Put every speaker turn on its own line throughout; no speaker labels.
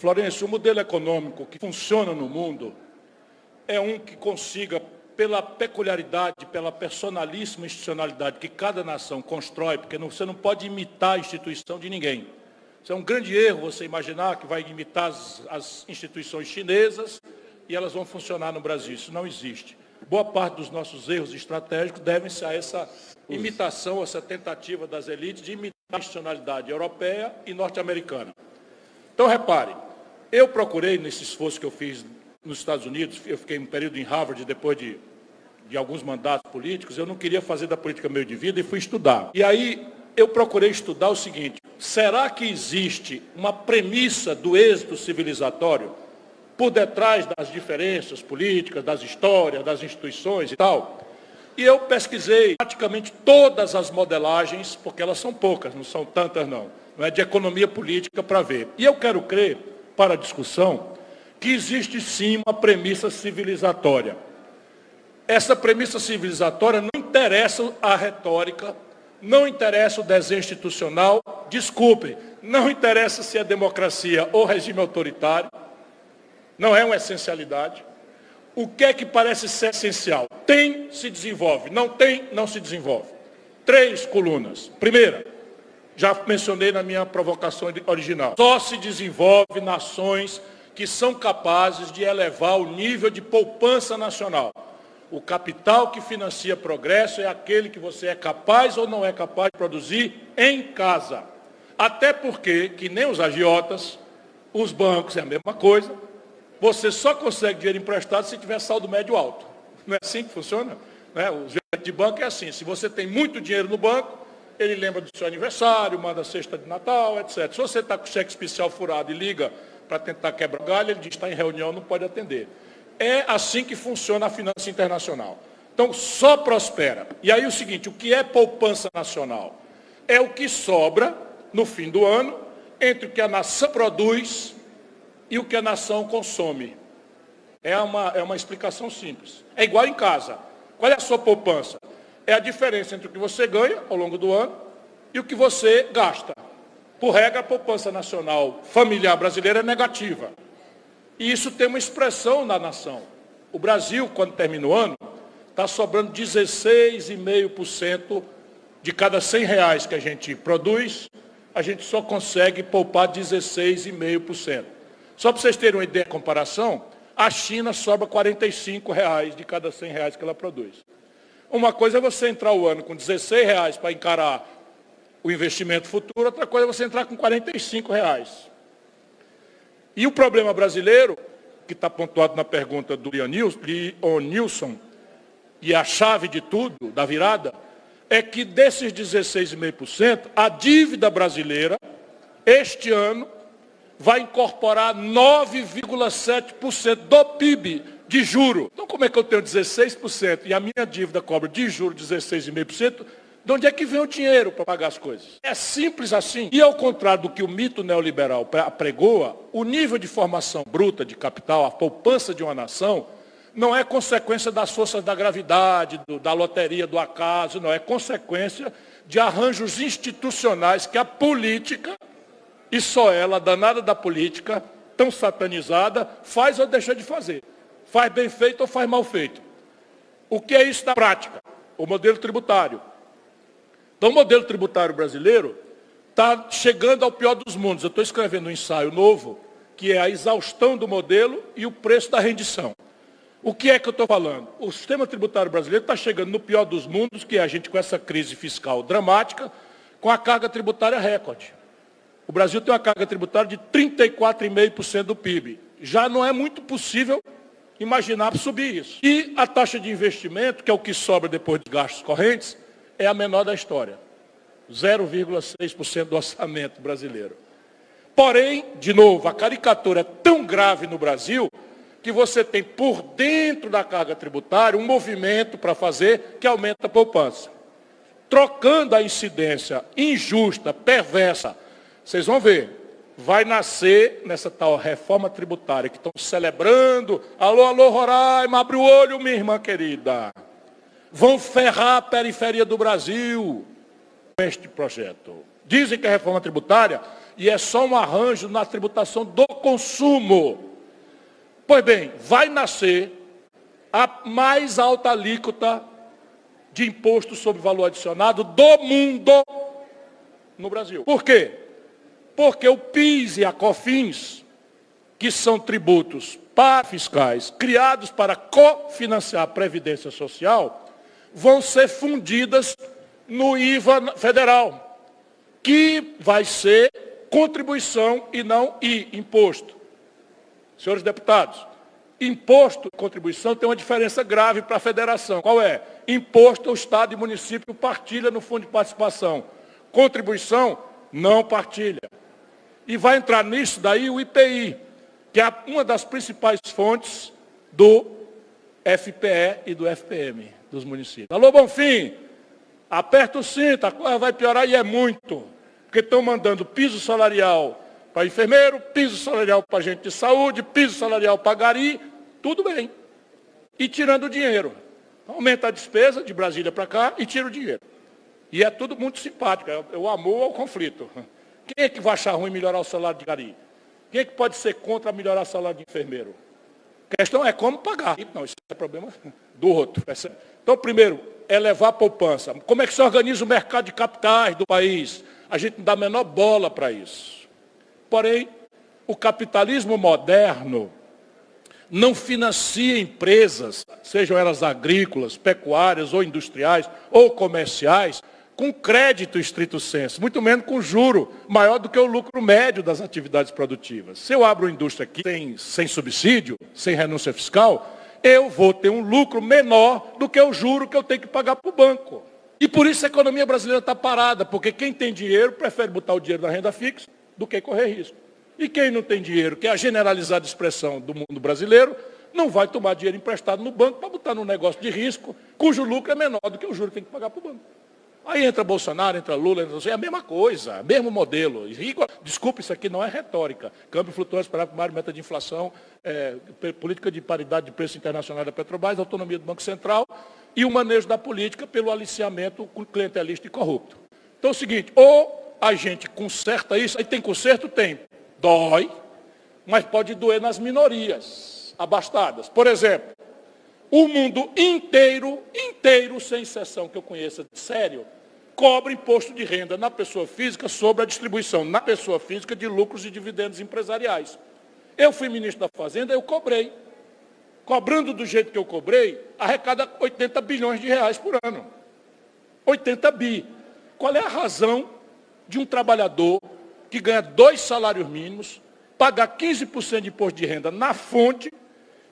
Florencio, o modelo econômico que funciona no mundo é um que consiga, pela peculiaridade, pela personalíssima institucionalidade que cada nação constrói, porque você não pode imitar a instituição de ninguém. Isso é um grande erro você imaginar que vai imitar as instituições chinesas e elas vão funcionar no Brasil. Isso não existe. Boa parte dos nossos erros estratégicos devem-se a essa imitação, essa tentativa das elites de imitar a institucionalidade europeia e norte-americana. Então, repare, eu procurei, nesse esforço que eu fiz nos Estados Unidos, eu fiquei um período em Harvard depois de alguns mandatos políticos, eu não queria fazer da política meio de vida e fui estudar. E aí eu procurei estudar o seguinte: será que existe uma premissa do êxito civilizatório por detrás das diferenças políticas, das histórias, das instituições e tal? E eu pesquisei praticamente todas as modelagens, porque elas são poucas, não são tantas não é de economia política para ver. E eu quero crer, para a discussão, que existe sim uma premissa civilizatória. Essa premissa civilizatória não interessa a retórica, não interessa o desenho institucional, desculpem, não interessa se é democracia ou regime autoritário, não é uma essencialidade. O que é que parece ser essencial? Tem, se desenvolve, não tem, não se desenvolve. 3 colunas. Primeira, já mencionei na minha provocação original, só se desenvolve nações que são capazes de elevar o nível de poupança nacional. O capital que financia progresso é aquele que você é capaz ou não é capaz de produzir em casa. Até porque, que nem os agiotas, os bancos é a mesma coisa, você só consegue dinheiro emprestado se tiver saldo médio alto. Não é assim que funciona? O gerente de banco é assim: se você tem muito dinheiro no banco, ele lembra do seu aniversário, manda cesta de Natal, etc. Se você está com cheque especial furado e liga para tentar quebrar o galho, ele diz que está em reunião, não pode atender. É assim que funciona a finança internacional. Então, só prospera. E aí o seguinte: o que é poupança nacional? É o que sobra no fim do ano entre o que a nação produz e o que a nação consome. É uma explicação simples. É igual em casa. Qual é a sua poupança? É a diferença entre o que você ganha ao longo do ano e o que você gasta. Por regra, a poupança nacional familiar brasileira é negativa. E isso tem uma expressão na nação. O Brasil, quando termina o ano, está sobrando 16,5% de cada R$100 que a gente produz, a gente só consegue poupar 16,5%. Só para vocês terem uma ideia de comparação, a China sobra R$45 de cada R$100 que ela produz. Uma coisa é você entrar o ano com R$16 para encarar o investimento futuro, outra coisa é você entrar com R$45. E o problema brasileiro, que está pontuado na pergunta do Leon Nilson, e a chave de tudo, da virada, é que desses 16,5%, a dívida brasileira, este ano, vai incorporar 9,7% do PIB de juro. Então, como é que eu tenho 16% e a minha dívida cobra de juro 16,5%? De onde é que vem o dinheiro para pagar as coisas? É simples assim. E ao contrário do que o mito neoliberal apregoa, o nível de formação bruta de capital, a poupança de uma nação, não é consequência das forças da gravidade, da loteria, do acaso, não. É consequência de arranjos institucionais que a política, e só ela, danada da política, tão satanizada, faz ou deixa de fazer. Faz bem feito ou faz mal feito. O que é isso na prática? O modelo tributário. Então, o modelo tributário brasileiro está chegando ao pior dos mundos. Eu estou escrevendo um ensaio novo, que é a exaustão do modelo e o preço da rendição. O que é que eu estou falando? O sistema tributário brasileiro está chegando no pior dos mundos, que é a gente com essa crise fiscal dramática, com a carga tributária recorde. O Brasil tem uma carga tributária de 34,5% do PIB. Já não é muito possível imaginar subir isso. E a taxa de investimento, que é o que sobra depois dos gastos correntes, é a menor da história. 0,6% do orçamento brasileiro. Porém, de novo, a caricatura é tão grave no Brasil que você tem por dentro da carga tributária um movimento para fazer que aumenta a poupança. Trocando a incidência injusta, perversa, vocês vão ver, vai nascer nessa tal reforma tributária que estão celebrando. Alô, alô, Roraima, abre o olho, minha irmã querida. Vão ferrar a periferia do Brasil com este projeto. Dizem que a reforma tributária e é só um arranjo na tributação do consumo. Pois bem, vai nascer a mais alta alíquota de imposto sobre valor adicionado do mundo no Brasil. Por quê? Porque o PIS e a COFINS, que são tributos fiscais criados para cofinanciar a Previdência Social, vão ser fundidas no IVA federal, que vai ser contribuição e não imposto. Senhores deputados, imposto e contribuição tem uma diferença grave para a federação. Qual é? Imposto, o Estado e o município partilha no fundo de participação. Contribuição, não partilha. E vai entrar nisso daí o IPI, que é uma das principais fontes do FPE e do FPM dos municípios. Alô, Bonfim, aperta o cinto, a coisa vai piorar e é muito. Porque estão mandando piso salarial para enfermeiro, piso salarial para gente de saúde, piso salarial para gari, tudo bem. E tirando o dinheiro. Aumenta a despesa de Brasília para cá e tira o dinheiro. E é tudo muito simpático, é o amor ao conflito. Quem é que vai achar ruim melhorar o salário de gari? Quem é que pode ser contra melhorar o salário de enfermeiro? A questão é como pagar. Não, isso é problema do outro. Então, primeiro, é levar a poupança. Como é que se organiza o mercado de capitais do país? A gente não dá a menor bola para isso. Porém, o capitalismo moderno não financia empresas, sejam elas agrícolas, pecuárias ou industriais ou comerciais, com crédito estrito sensu, muito menos com juro maior do que o lucro médio das atividades produtivas. Se eu abro uma indústria aqui sem subsídio, sem renúncia fiscal, eu vou ter um lucro menor do que o juro que eu tenho que pagar para o banco. E por isso a economia brasileira está parada, porque quem tem dinheiro prefere botar o dinheiro na renda fixa do que correr risco. E quem não tem dinheiro, que é a generalizada expressão do mundo brasileiro, não vai tomar dinheiro emprestado no banco para botar num negócio de risco, cujo lucro é menor do que o juro que tem que pagar para o banco. Aí entra Bolsonaro, entra Lula, é a mesma coisa, mesmo modelo. Desculpe, isso aqui não é retórica. Câmbio flutuante, esperar primário, meta de inflação, política de paridade de preço internacional da Petrobras, autonomia do Banco Central e o manejo da política pelo aliciamento clientelista e corrupto. Então é o seguinte, ou a gente conserta isso, aí tem conserto? Tem. Dói, mas pode doer nas minorias abastadas. Por exemplo, o mundo inteiro, sem exceção que eu conheça de sério, cobra imposto de renda na pessoa física sobre a distribuição na pessoa física de lucros e dividendos empresariais. Eu fui ministro da Fazenda, eu cobrei. Cobrando do jeito que eu cobrei, arrecada 80 bilhões de reais por ano. 80 bi. Qual é a razão de um trabalhador que ganha 2 salários mínimos, pagar 15% de imposto de renda na fonte,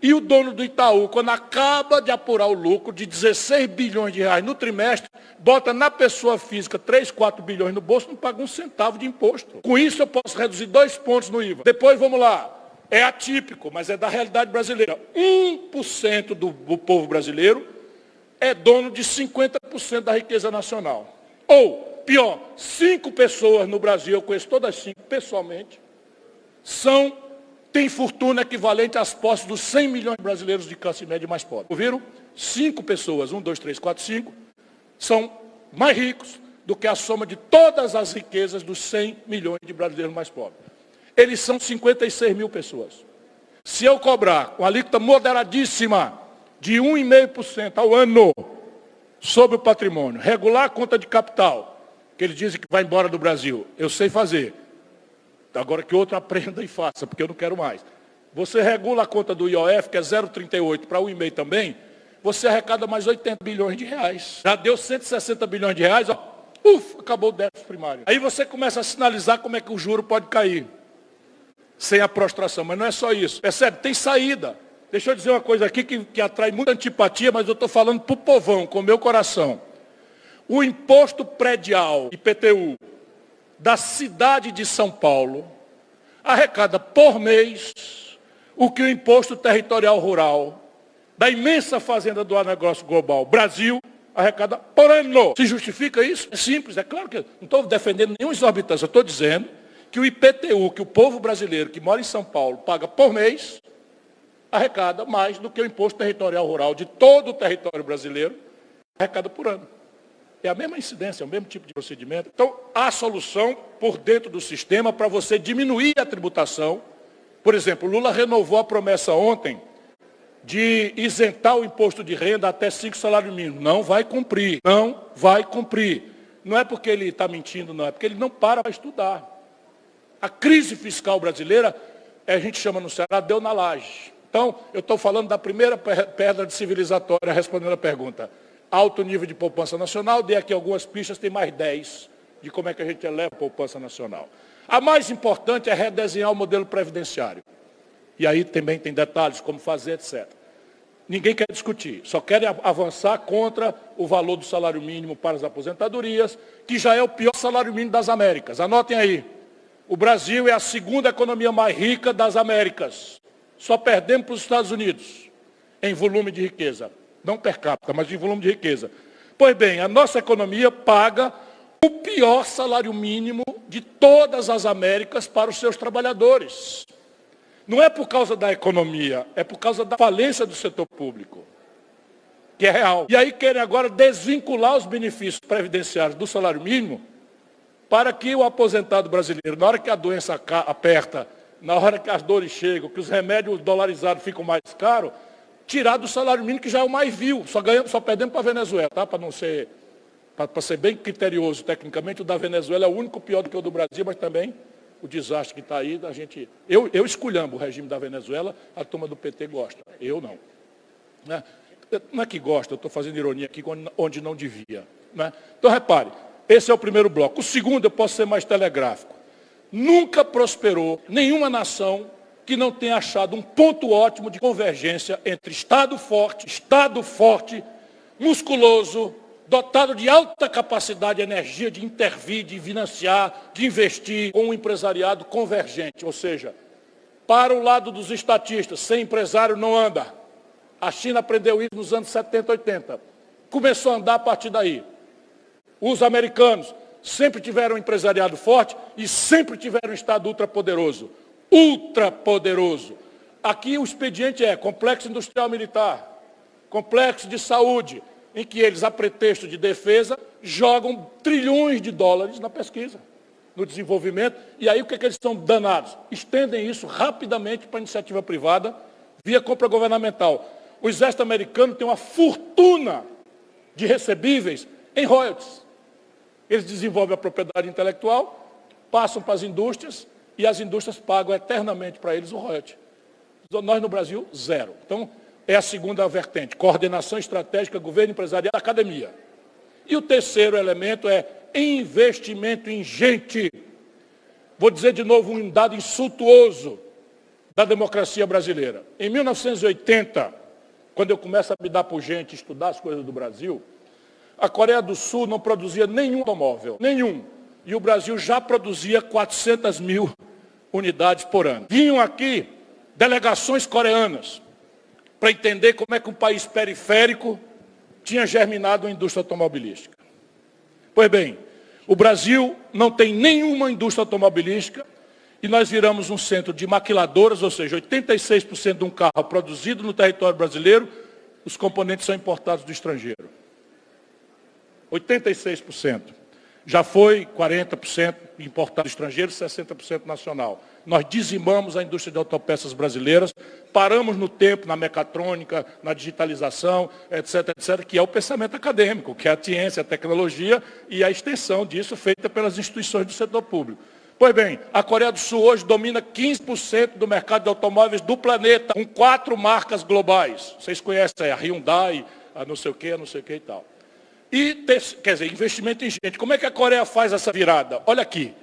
e o dono do Itaú, quando acaba de apurar o lucro de 16 bilhões de reais no trimestre, bota na pessoa física 3, 4 bilhões no bolso, não paga um centavo de imposto. Com isso eu posso reduzir 2 pontos no IVA. Depois, vamos lá, é atípico, mas é da realidade brasileira. 1% do povo brasileiro é dono de 50% da riqueza nacional. Ou, pior, 5 pessoas no Brasil, eu conheço todas as 5 pessoalmente, tem fortuna equivalente às posses dos 100 milhões de brasileiros de classe média mais pobres. Ouviram? 5 pessoas, 1, 2, 3, 4, 5, são mais ricos do que a soma de todas as riquezas dos 100 milhões de brasileiros mais pobres. Eles são 56 mil pessoas. Se eu cobrar com alíquota moderadíssima de 1,5% ao ano sobre o patrimônio, regular a conta de capital, que eles dizem que vai embora do Brasil, eu sei fazer. Agora que outro aprenda e faça, porque eu não quero mais. Você regula a conta do IOF, que é 0,38 para 1,5 também, você arrecada mais 80 bilhões de reais. Já deu 160 bilhões de reais, ó, acabou o déficit primário. Aí você começa a sinalizar como é que o juro pode cair, sem a prostração. Mas não é só isso. Percebe? Tem saída. Deixa eu dizer uma coisa aqui que atrai muita antipatia, mas eu estou falando para o povão, com o meu coração. O imposto predial, IPTU, da cidade de São Paulo, arrecada por mês o que o imposto territorial rural da imensa fazenda do agronegócio global Brasil arrecada por ano. Se justifica isso? É simples, é claro que eu não estou defendendo nenhuma exorbitância, eu estou dizendo que o IPTU, que o povo brasileiro que mora em São Paulo paga por mês, arrecada mais do que o imposto territorial rural de todo o território brasileiro, arrecada por ano. É a mesma incidência, é o mesmo tipo de procedimento. Então, há solução por dentro do sistema para você diminuir a tributação. Por exemplo, Lula renovou a promessa ontem de isentar o imposto de renda até 5 salários mínimos. Não vai cumprir, não vai cumprir. Não é porque ele está mentindo, não, é porque ele não para estudar. A crise fiscal brasileira, a gente chama no Ceará, deu na laje. Então, eu estou falando da primeira pedra de civilizatória, respondendo a pergunta. Alto nível de poupança nacional, dei aqui algumas pistas, tem mais 10 de como é que a gente eleva a poupança nacional. A mais importante é redesenhar o modelo previdenciário. E aí também tem detalhes, como fazer, etc. Ninguém quer discutir, só querem avançar contra o valor do salário mínimo para as aposentadorias, que já é o pior salário mínimo das Américas. Anotem aí, o Brasil é a segunda economia mais rica das Américas. Só perdemos para os Estados Unidos em volume de riqueza. Não per capita, mas em volume de riqueza. Pois bem, a nossa economia paga o pior salário mínimo de todas as Américas para os seus trabalhadores. Não é por causa da economia, é por causa da falência do setor público, que é real. E aí querem agora desvincular os benefícios previdenciários do salário mínimo para que o aposentado brasileiro, na hora que a doença aperta, na hora que as dores chegam, que os remédios dolarizados ficam mais caros, tirar do salário mínimo, que já é o mais vil. Só perdemos para a Venezuela, tá? Para ser bem criterioso tecnicamente, o da Venezuela é o único pior do que o do Brasil, mas também o desastre que está aí, eu esculhambo o regime da Venezuela, a turma do PT gosta, eu não. Né? Não é que gosta, eu estou fazendo ironia aqui onde não devia. Né? Então, repare, esse é o primeiro bloco. O segundo, eu posso ser mais telegráfico. Nunca prosperou nenhuma nação que não tenha achado um ponto ótimo de convergência entre Estado forte, musculoso, dotado de alta capacidade de energia, de intervir, de financiar, de investir, com um empresariado convergente. Ou seja, para o lado dos estatistas, sem empresário não anda. A China aprendeu isso nos anos 70, 80. Começou a andar a partir daí. Os americanos sempre tiveram um empresariado forte e sempre tiveram um Estado ultrapoderoso. Ultrapoderoso. Aqui o expediente é complexo industrial militar, complexo de saúde, em que eles, a pretexto de defesa, jogam trilhões de dólares na pesquisa, no desenvolvimento, e aí o que é que eles são danados? Estendem isso rapidamente para a iniciativa privada, via compra governamental. O exército americano tem uma fortuna de recebíveis em royalties. Eles desenvolvem a propriedade intelectual, passam para as indústrias, e as indústrias pagam eternamente para eles o royalty. Nós no Brasil, zero. Então, é a segunda vertente, coordenação estratégica, governo empresarial, academia. E o terceiro elemento é investimento em gente. Vou dizer de novo um dado insultuoso da democracia brasileira. Em 1980, quando eu começo a me dar por gente, estudar as coisas do Brasil, a Coreia do Sul não produzia nenhum automóvel, nenhum. E o Brasil já produzia 400 mil unidades por ano. Vinham aqui delegações coreanas, para entender como é que um país periférico tinha germinado a indústria automobilística. Pois bem, o Brasil não tem nenhuma indústria automobilística e nós viramos um centro de maquiladoras, ou seja, 86% de um carro produzido no território brasileiro, os componentes são importados do estrangeiro. 86%. Já foi 40% importado do estrangeiro, 60% nacional. Nós dizimamos a indústria de autopeças brasileiras, paramos no tempo, na mecatrônica, na digitalização, etc., etc., que é o pensamento acadêmico, que é a ciência, a tecnologia e a extensão disso feita pelas instituições do setor público. Pois bem, a Coreia do Sul hoje domina 15% do mercado de automóveis do planeta, com 4 marcas globais. Vocês conhecem a Hyundai, a não sei o que e tal. E, quer dizer, investimento em gente. Como é que a Coreia faz essa virada? Olha aqui.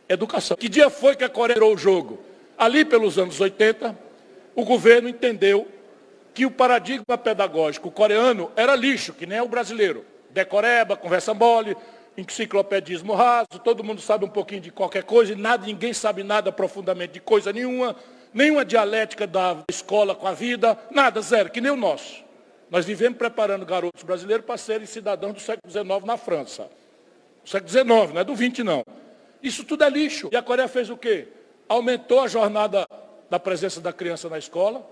Educação. Que dia foi que a Coreia virou o jogo? Ali pelos anos 80, o governo entendeu que o paradigma pedagógico coreano era lixo, que nem é o brasileiro. Decoreba, conversa mole, enciclopedismo raso, todo mundo sabe um pouquinho de qualquer coisa, e ninguém sabe nada profundamente de coisa nenhuma dialética da escola com a vida, nada, zero, que nem o nosso. Nós vivemos preparando garotos brasileiros para serem cidadãos do século XIX na França. Do século XIX, não é do XX, não. Isso tudo é lixo. E a Coreia fez o quê? Aumentou a jornada da presença da criança na escola,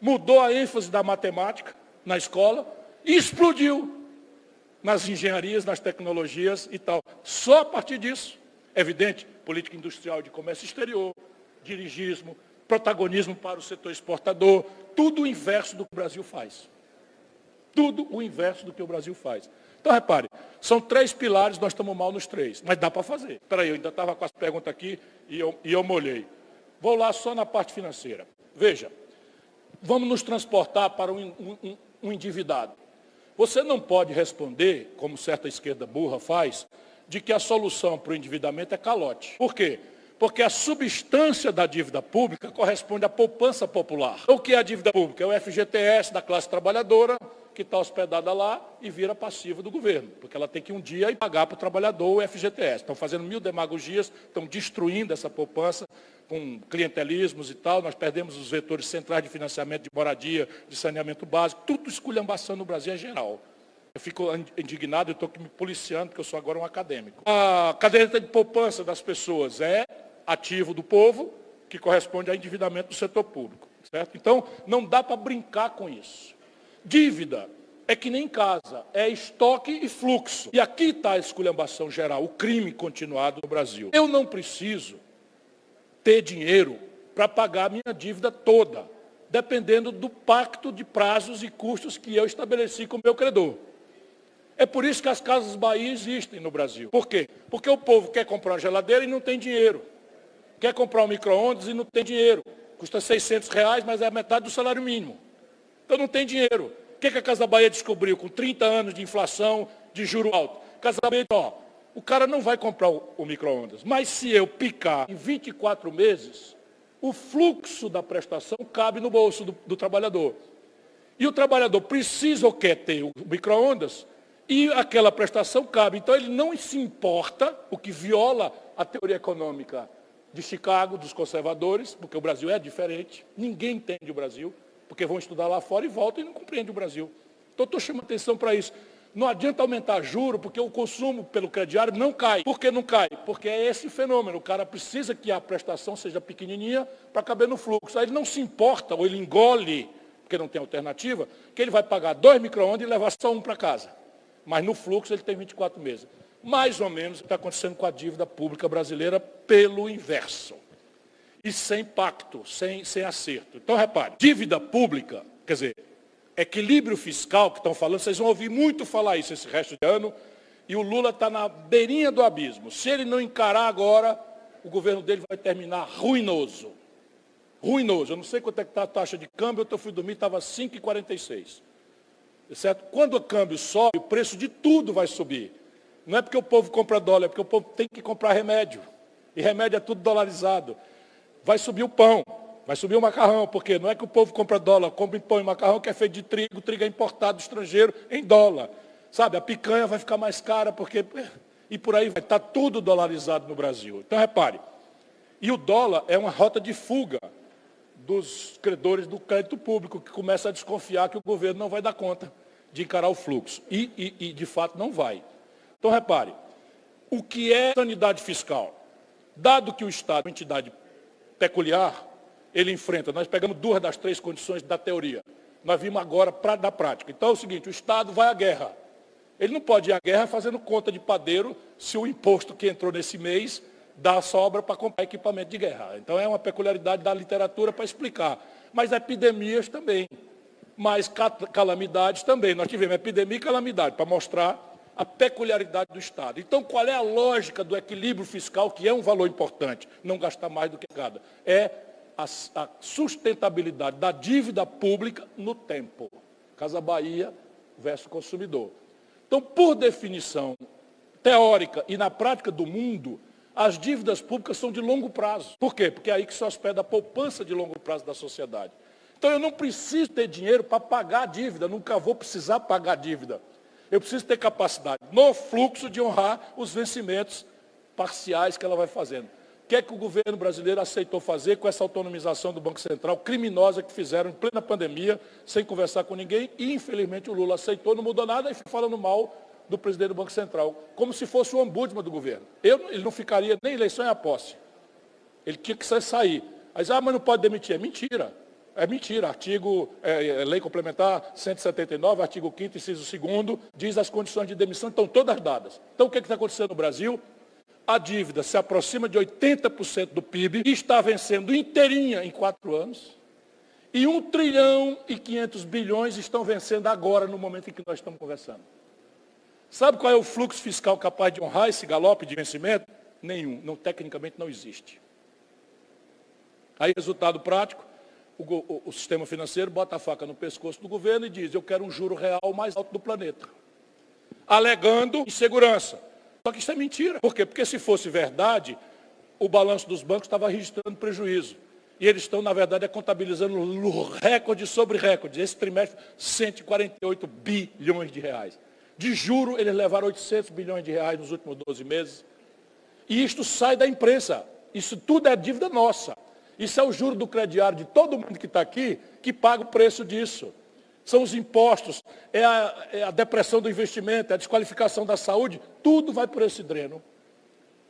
mudou a ênfase da matemática na escola e explodiu. nas engenharias, nas tecnologias e tal. Só a partir disso, é evidente, política industrial de comércio exterior, dirigismo, protagonismo para o setor exportador, tudo o inverso do que o Brasil faz. Tudo o inverso do que o Brasil faz. Então, repare, são 3 pilares, nós estamos mal nos 3, mas dá para fazer. Espera aí, eu ainda estava com as perguntas aqui e eu molhei. Vou lá só na parte financeira. Veja, vamos nos transportar para um endividado. Você não pode responder, como certa esquerda burra faz, de que a solução para o endividamento é calote. Por quê? Porque a substância da dívida pública corresponde à poupança popular. O que é a dívida pública? É o FGTS da classe trabalhadora, que está hospedada lá e vira passiva do governo, porque ela tem que um dia ir pagar para o trabalhador o FGTS. Estão fazendo 1000 demagogias, estão destruindo essa poupança com clientelismos e tal. Nós perdemos os vetores centrais de financiamento de moradia, de saneamento básico, tudo esculhambação no Brasil em geral. Eu fico indignado, eu estou me policiando, porque eu sou agora um acadêmico. A caderneta de poupança das pessoas é ativo do povo, que corresponde ao endividamento do setor público. Certo? Então, não dá para brincar com isso. Dívida é que nem casa, é estoque e fluxo. E aqui está a esculhambação geral, o crime continuado no Brasil. Eu não preciso ter dinheiro para pagar a minha dívida toda, dependendo do pacto de prazos e custos que eu estabeleci com o meu credor. É por isso que as Casas Bahia existem no Brasil. Por quê? Porque o povo quer comprar uma geladeira e não tem dinheiro. Quer comprar um micro-ondas e não tem dinheiro. Custa R$600, mas é a metade do salário mínimo. Então não tem dinheiro. O que a Casa Bahia descobriu com 30 anos de inflação, de juro alto? Casa Bahia, o cara não vai comprar o micro-ondas, mas se eu picar em 24 meses, o fluxo da prestação cabe no bolso do trabalhador. E o trabalhador precisa ou quer ter o micro-ondas e aquela prestação cabe. Então ele não se importa, o que viola a teoria econômica de Chicago, dos conservadores, porque o Brasil é diferente, ninguém entende o Brasil, porque vão estudar lá fora e voltam e não compreendem o Brasil. Então, estou chamando atenção para isso. Não adianta aumentar juro, porque o consumo pelo crediário não cai. Por que não cai? Porque é esse fenômeno. O cara precisa que a prestação seja pequenininha para caber no fluxo. Aí ele não se importa, ou ele engole, porque não tem alternativa, que ele vai pagar 2 micro-ondas e levar só um para casa. Mas no fluxo ele tem 24 meses. Mais ou menos o que está acontecendo com a dívida pública brasileira pelo inverso. E sem pacto, sem acerto. Então, repare, dívida pública, quer dizer, equilíbrio fiscal que estão falando, vocês vão ouvir muito falar isso esse resto de ano, e o Lula está na beirinha do abismo. Se ele não encarar agora, o governo dele vai terminar ruinoso. Ruinoso. Eu não sei quanto é que está a taxa de câmbio, eu fui dormir, estava 5,46. Certo? Quando o câmbio sobe, o preço de tudo vai subir. Não é porque o povo compra dólar, é porque o povo tem que comprar remédio. E remédio é tudo dolarizado. Vai subir o pão, vai subir o macarrão, porque não é que o povo compra dólar, compra pão e macarrão que é feito de trigo, o trigo é importado do estrangeiro em dólar. Sabe, a picanha vai ficar mais cara, porque... E por aí vai estar tudo dolarizado no Brasil. Então, repare, e o dólar é uma rota de fuga dos credores do crédito público, que começa a desconfiar que o governo não vai dar conta de encarar o fluxo. E de fato, não vai. Então, repare, o que é sanidade fiscal? Dado que o Estado é uma entidade peculiar, ele enfrenta, nós pegamos 2 das 3 condições da teoria. Nós vimos agora da prática. Então é o seguinte, o Estado vai à guerra. Ele não pode ir à guerra fazendo conta de padeiro se o imposto que entrou nesse mês dá sobra para comprar equipamento de guerra. Então é uma peculiaridade da literatura para explicar. Mas epidemias também. Mas calamidades também. Nós tivemos epidemia e calamidade para mostrar a peculiaridade do Estado. Então, qual é a lógica do equilíbrio fiscal, que é um valor importante, não gastar mais do que cada? É a sustentabilidade da dívida pública no tempo. Casa Bahia versus consumidor. Então, por definição teórica e na prática do mundo, as dívidas públicas são de longo prazo. Por quê? Porque é aí que se hospeda a poupança de longo prazo da sociedade. Então, eu não preciso ter dinheiro para pagar a dívida, nunca vou precisar pagar a dívida. Eu preciso ter capacidade, no fluxo, de honrar os vencimentos parciais que ela vai fazendo. O que é que o governo brasileiro aceitou fazer com essa autonomização do Banco Central criminosa que fizeram em plena pandemia, sem conversar com ninguém, e infelizmente o Lula aceitou, não mudou nada e foi falando mal do presidente do Banco Central, como se fosse o ombudsman do governo. Ele não ficaria nem eleição e a posse. Ele tinha que sair. Aí, mas não pode demitir. É mentira. É mentira. Lei Complementar 179, artigo 5º, inciso 2º, diz as condições de demissão estão todas dadas. Então, o que está acontecendo no Brasil? A dívida se aproxima de 80% do PIB e está vencendo inteirinha em 4 anos. E 1 trilhão e 500 bilhões estão vencendo agora, no momento em que nós estamos conversando. Sabe qual é o fluxo fiscal capaz de honrar esse galope de vencimento? Nenhum. Não, tecnicamente não existe. Aí, resultado prático, o sistema financeiro bota a faca no pescoço do governo e diz, eu quero um juro real mais alto do planeta. Alegando insegurança. Só que isso é mentira. Por quê? Porque se fosse verdade, o balanço dos bancos estava registrando prejuízo. E eles estão, na verdade, contabilizando recorde sobre recorde. Esse trimestre, 148 bilhões de reais. De juro, eles levaram 800 bilhões de reais nos últimos 12 meses. E isto sai da imprensa. Isso tudo é dívida nossa. Isso é o juro do crediário de todo mundo que está aqui, que paga o preço disso. São os impostos, é a depressão do investimento, é a desqualificação da saúde. Tudo vai por esse dreno,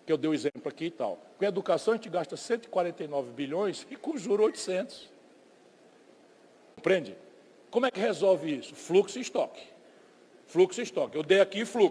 que eu dei o exemplo aqui e tal. Com a educação, a gente gasta 149 bilhões e com juro 800. Compreende? Como é que resolve isso? Fluxo e estoque. Fluxo e estoque. Eu dei aqui fluxo.